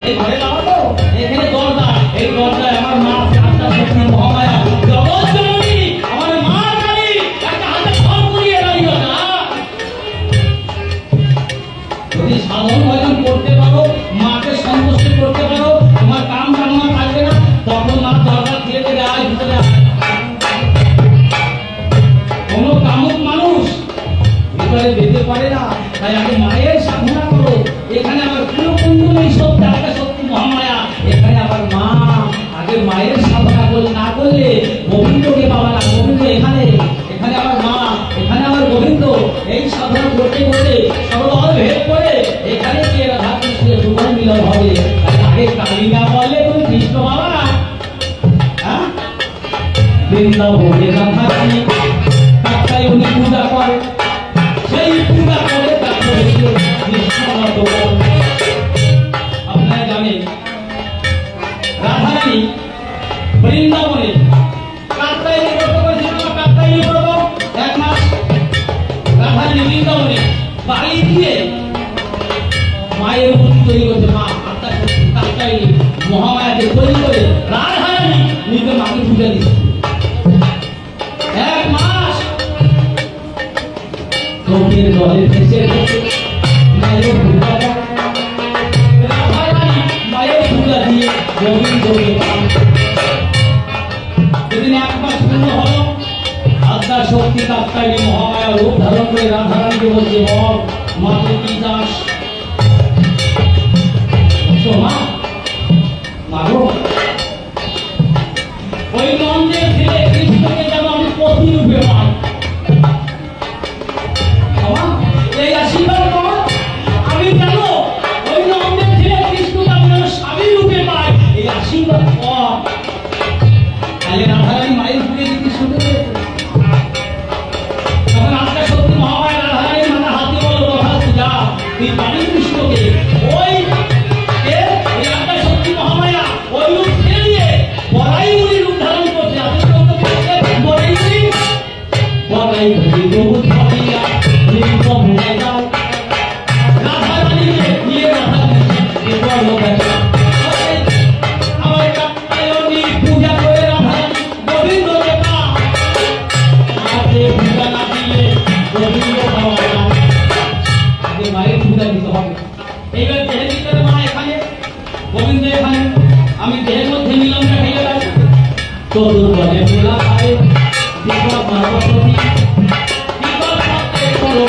এই ঘরে যাবো তো এখানে দরজা, এই দরজায় আমার মা আত্মা শক্তি মহামায়া জগৎ জননী আমার মা কালী একটা হাতে ফল করিয়ে রইল না। যদি সাধন ভজন করতে পারো, মাকে সন্তুষ্ট করতে পারো, তোমার কাম কামনা থাকবে না, তখন মা দরজা দিয়ে দেবে, আয় ভিতরে আয়। কোনো কামুক মানুষ ভিতরে যেতে পারে না, তাই আগে মায়ের সাধনা করো। এখানে আমার কোনো কুণ্ডলী শক্তি আত্মা শক্তি মহামায়া, এখানে আমার মা। আগে মায়ের সাধনা করে না করলে গোবিন্দকে পাবা না। গোবিন্দ এখানে, এখানে আমার মা, এখানে আমার গোবিন্দ। এই সাধনা করতে করতে সর্বভাবে ভেদ করে এখানে গিয়ে রাধা কৃষ্ণের সুগম মিলন হবে। তাই আগে কালী না বললে তুমি কৃষ্ণ পাবা না। হ্যাঁ, বৃন্দাবনে রাধা কাকাই উনি পূজা করে, সেই পূজা করে তারপরে কৃষ্ণ। আপনারা জানেন রাধারানী বৃন্দাবনে কাত্যায়নী ব্রত করেছিল। কাত্যায়নী ব্রত 1 মাস রাধারানী বৃন্দাবনে বাড়ি দিয়ে মায়ের মূর্তি তৈরি করছে। মা আত্মা কাত্যায়নী মহামায়াকে তৈরি করে রাধারানী নিজে মাকে পূজা দিচ্ছে 1 মাস। চোখের জলে ভেসে মায়ের পূজা, রাধারানী মায়ের পূজা দিয়ে গোবিন্দকে পান। যেদিন 1 মাস পূর্ণ হলো, আদ্যা শক্তি কাত্যায়নী মহামায়া রূপ ধারণ করে রাধারানীকে বলছে, বল মা তুই কি চাস? মা মাগো, ওই নন্দের ছেলে কৃষ্ণকে যেন আমি পতি রূপে পাই। এই আশীর্বাদ কর, আমি জানো ওই নন্দের ছেলে কৃষ্ণকে আমি যেন স্বামী রূপে পাই। এই আশীর্বাদ কর। তাহলে রাধারানী মায়ের পুজো দিতে শুরু করেছে। তখন আত্মা শক্তি মহামায়া রাধারানীর মাথা হাতে বলো, কথা পূজা তুই পাবি কৃষ্ণকে। ওই আত্মা শক্তি মহামায়া ওই রূপ ছেড়ে দিয়ে বড়াই মুনি রূপ ধারণ করছে। বড়াই মুনি বড়াই মুনি রূপ ধরিয়া নির্গম হয়ে যাও। রাধারানীকে দিয়ে রাধারানীকে বলো দেখা আমার কাত্যায়নী পূজা করে রাধারানী গোবিন্দকে পা। আগে পূজা না দিলে গোবিন্দ পাওয়া যায়। আগে মায়ের পূজা দিতে হবে। এইবার দেহের ভিতরে মা এখানে, গোবিন্দ এখানে, আমি দেহের মধ্যে মিলনটা ভেঙে যাই। চতুর্বনে মূলা খায় বিপদ পার্বতী, বিপদ করো